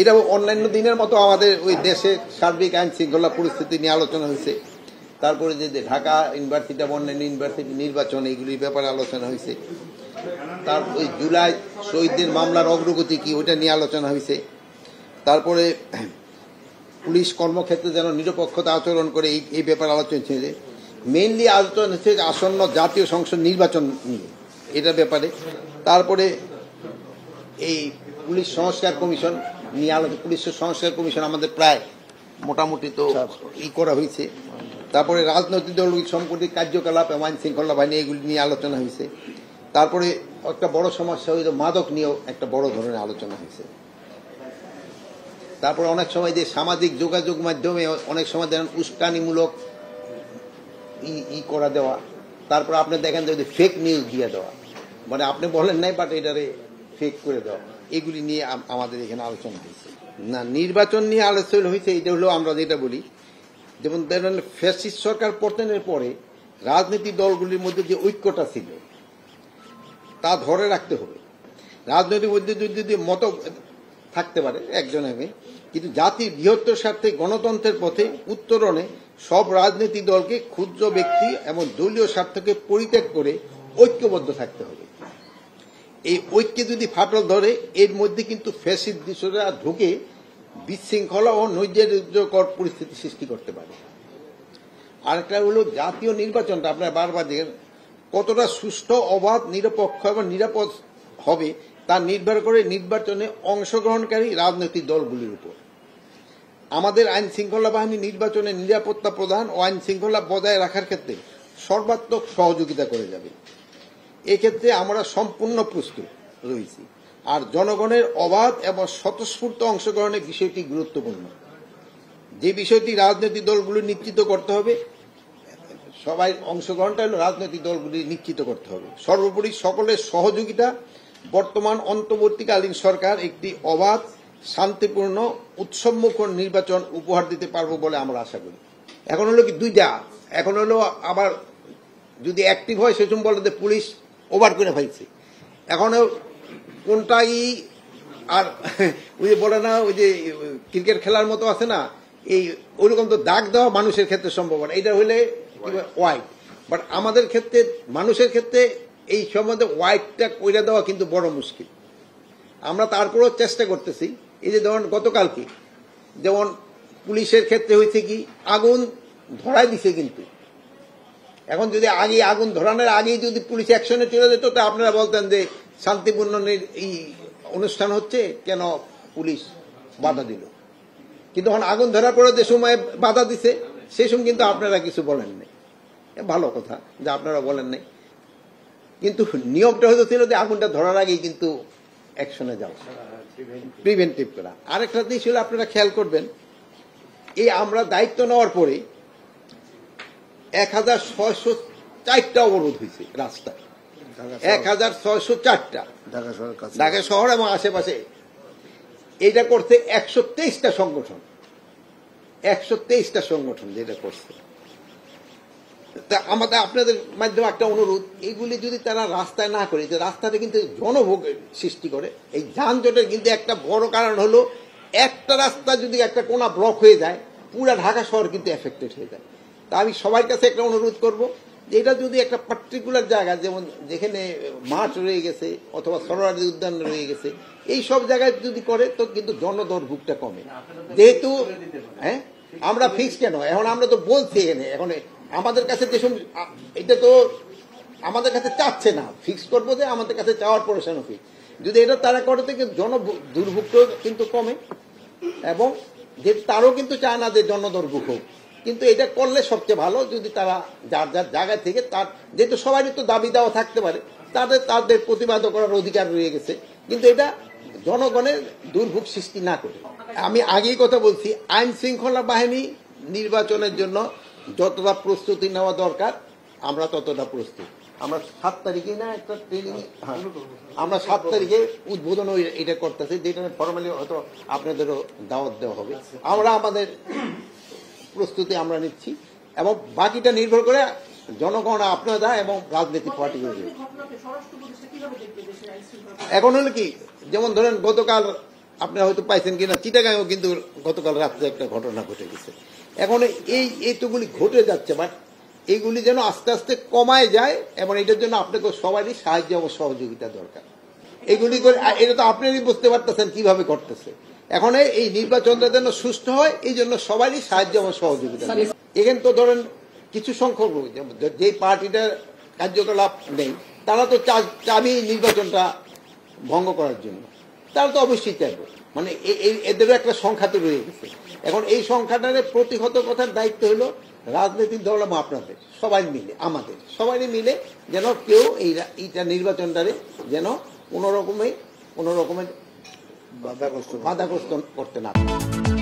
এটা অন্যান্য দিনের মতো আমাদের ওই দেশে সার্বিক আইন শৃঙ্খলা পরিস্থিতি নিয়ে আলোচনা হয়েছে। তারপরে যে ঢাকা ইউনিভার্সিটি অন্যান্য ইউনিভার্সিটি নির্বাচন এইগুলির ব্যাপারে আলোচনা হয়েছে। তার ওই জুলাই শহীদদের মামলার অগ্রগতি কি ওইটা নিয়ে আলোচনা হয়েছে। তারপরে পুলিশ কর্মক্ষেত্রে যেন নিরপেক্ষতা আচরণ করে এই ব্যাপারে আলোচনা হয়েছে। মেইনলি আলোচনা হচ্ছে আসন্ন জাতীয় সংসদ নির্বাচন নিয়ে এটার ব্যাপারে। তারপরে এই পুলিশ সংস্কার কমিশন নিয়ে আলোচনা, পুলিশ সংস্কার কমিশন আমাদের প্রায় মোটামুটি তো করা হয়েছে। তারপরে রাজনৈতিক দল সাংগঠনিক কার্যকলাপ এবং আইন শৃঙ্খলা বাহিনী এগুলি নিয়ে আলোচনা হয়েছে। তারপরে একটা বড় সমস্যা হয়েছে মাদক নিয়েও একটা বড় ধরনের আলোচনা হয়েছে। তারপরে অনেক সময় যে সামাজিক যোগাযোগ মাধ্যমে অনেক সময় দেখেন উস্কানিমূলক করা দেওয়া, তারপর আপনি দেখেন যে ফেক নিউজ দিয়ে দেওয়া, মানে আপনি বলেন নাই বাট এটারে ফেক করে দেওয়া, এগুলি নিয়ে আমাদের এখানে আলোচনা হয়েছে। না, নির্বাচন নিয়ে আলোচনা হয়েছে এটা হলো আমরা যেটা বলি, যেমন ধরেন ফ্যাসিস্ট সরকার পতনের পরে রাজনৈতিক দলগুলির মধ্যে যে ঐক্যটা ছিল তা ধরে রাখতে হবে। রাজনৈতিক মধ্যে যদি মত থাকতে পারে একজনের, কিন্তু জাতির বৃহত্তর স্বার্থে গণতন্ত্রের পথে উত্তরণে সব রাজনৈতিক দলকে ক্ষুদ্র ব্যক্তি এবং দলীয় স্বার্থকে পরিত্যাগ করে ঐক্যবদ্ধ থাকতে হবে। এই ঐক্যে যদি ফাটল ধরে এর মধ্যে কিন্তু ফ্যাসিস্ট দৃশ্যরা ঢুকে বিশৃঙ্খলা ও নৈরাজ্যকর পরিস্থিতি সৃষ্টি করতে পারে। আরেকটা হলো জাতীয় নির্বাচনটা আপনার বারবার দেখেন কতটা সুষ্ঠু, অবাধ, নিরপেক্ষ এবং নিরাপদ হবে তা নির্ভর করে নির্বাচনে অংশগ্রহণকারী রাজনৈতিক দলগুলির উপর। আমাদের আইন শৃঙ্খলা বাহিনী নির্বাচনে নিরাপত্তা প্রদান ও আইন শৃঙ্খলা বজায় রাখার ক্ষেত্রে সর্বাত্মক সহযোগিতা করে যাবে। এক্ষেত্রে আমরা সম্পূর্ণ প্রস্তুত রয়েছি। আর জনগণের অবাধ এবং স্বতঃস্ফূর্ত অংশগ্রহণের বিষয়টি গুরুত্বপূর্ণ, যে বিষয়টি রাজনৈতিক দলগুলি নিশ্চিত করতে হবে। সবাই অংশগ্রহণটা হলো রাজনৈতিক দলগুলি নিশ্চিত করতে হবে। সর্বোপরি সকলের সহযোগিতা বর্তমান অন্তর্বর্তীকালীন সরকার একটি অবাধ, শান্তিপূর্ণ, উৎসবমুখর নির্বাচন উপহার দিতে পারবো বলে আমরা আশা করি। এখন হলো কি দুইটা, এখন হলো আবার যদি অ্যাক্টিভ হয় সেরকম বলে যে পুলিশ ওভার করে ফেলছে, এখন কোনটাই আর ওই যে বলে না ওই যে ক্রিকেট খেলার মতো আছে না, এই ওইরকম তো দাগ দেওয়া মানুষের ক্ষেত্রে সম্ভব না, এটা হইলে ওয়াইড। বাট আমাদের ক্ষেত্রে মানুষের ক্ষেত্রে এই সম্বন্ধে ওয়াইডটা কইরা দেওয়া কিন্তু বড় মুশকিল। আমরা তারপরেও চেষ্টা করতেছি। এই যে ধরুন গতকালকে যেমন পুলিশের ক্ষেত্রে হয়েছে কি আগুন ধরাই দিছে, কিন্তু এখন যদি আগে আগুন ধরানোর আগেই যদি পুলিশ অ্যাকশনে চলে যেত তা আপনারা বলতেন যে শান্তিপূর্ণ এই অনুষ্ঠান হচ্ছে, কেন পুলিশ বাধা দিল। কিন্তু এখন আগুন ধরার পরে যে সময় বাধা দিছে সেই সময় কিন্তু আপনারা কিছু বলেন নাই। ভালো কথা যে আপনারা বলেন নাই, কিন্তু নিয়মটা হয়তো ছিল যে আগুনটা ধরার আগেই কিন্তু অ্যাকশনে যাওয়া, প্রিভেন্টিভ করা। আরেকটা জিনিস হলো আপনারা খেয়াল করবেন, এই আমরা দায়িত্ব নেওয়ার পরে 1604টা অবরোধ হয়েছে রাস্তায়, 1604টা ঢাকা শহর এবং আশেপাশে। এটা করছে 123টা সংগঠন, 123টা সংগঠন যেটা করছে। তা আমাদের আপনাদের মাধ্যমে একটা অনুরোধ, এইগুলি যদি তারা রাস্তায় না করে, যে রাস্তাটা কিন্তু জনভোগের সৃষ্টি করে। এই যানজটের কিন্তু একটা বড় কারণ হলো একটা রাস্তা যদি একটা কোনা ব্লক হয়ে যায় পুরা ঢাকা শহর কিন্তু এফেক্টেড হয়ে যায়। তা আমি সবার কাছে একটা অনুরোধ করব যে এটা যদি একটা পার্টিকুলার জায়গা, যেমন যেখানে মাঠ রয়ে গেছে অথবা সরোয়ারি উদ্যান রয়ে গেছে, এই সব জায়গায় যদি করে তো কিন্তু জনদুর্ভোগটা কমে। যেহেতু আমরা ফিক্স কেন, এখন আমরা তো বলছি এখানে, এখন আমাদের কাছে যেসব এটা তো আমাদের কাছে চাচ্ছে না, ফিক্স করবো যে আমাদের কাছে চাওয়ার পরে ফিক্স যদি এটা তারা করে থেকে দুর্ভোগটাও কিন্তু কমে, এবং যে তারও কিন্তু চায় না যে জনদুর্ভোগ হোক, কিন্তু এটা করলে সবচেয়ে ভালো। যদি তারা যার যার জায়গা থেকে তার, যেহেতু সবারই তো দাবি দেওয়া থাকতে পারে, তাদের প্রতিবাদ করার অধিকার রয়ে গেছে, কিন্তু এটা জনগণের দুর্ভোগ সৃষ্টি না করে। আমি আগেই কথা বলছি, আইন শৃঙ্খলা বাহিনী নির্বাচনের জন্য যতটা প্রস্তুতি নেওয়া দরকার আমরা ততটা প্রস্তুত। আমরা 7 তারিখে না একটা ট্রেনিং, আমরা 7 তারিখে উদ্বোধন এটা করতেছি, যেটা ফর্মালি হয়তো আপনাদেরও দাওয়াত দেওয়া হবে। আমরা আমাদের প্রস্তুতি আমরা নিচ্ছি, এবং বাকিটা নির্ভর করে জনগণ আপনারা এবং রাজনৈতিক পার্টিগুলো। এখন হলো কি, যেমন ধরেন গতকাল আপনারা হয়তো পাইছেন কিনা, চিটাগাঁও কিন্তু গতকাল রাত্রে একটা ঘটনা ঘটে গেছে। এখন এইটুকুলি ঘটে যাচ্ছে, বাট এইগুলি যেন আস্তে আস্তে কমায় যায়, এবং এটার জন্য আপনাকে সবারই সাহায্য এবং সহযোগিতা দরকার। এগুলি করে এটা তো আপনারই বুঝতে পারতেছেন কিভাবে করতেছে। এখন এই নির্বাচনটা যেন সুষ্ঠু হয়, এই জন্য সবারই সাহায্য এবং সহযোগিতা। এখানে তো ধরেন কিছু সংখ্যক যে পার্টিটার কার্যকলাপ নেই, তারা তো চাবি নির্বাচনটা ভঙ্গ করার জন্য, তারা তো অবশ্যই চাইবে। মানে এদেরও একটা সংখ্যা তো রয়ে গেছে। এখন এই সংখ্যাটারে প্রতিহত করার দায়িত্ব হলো রাজনৈতিক দল এবং আপনাদের সবাই মিলে, আমাদের সবাই মিলে, যেন কেউ এইটা নির্বাচনটারে যেন কোনো রকমের বাধাগ্রস্ত করতে না পারে।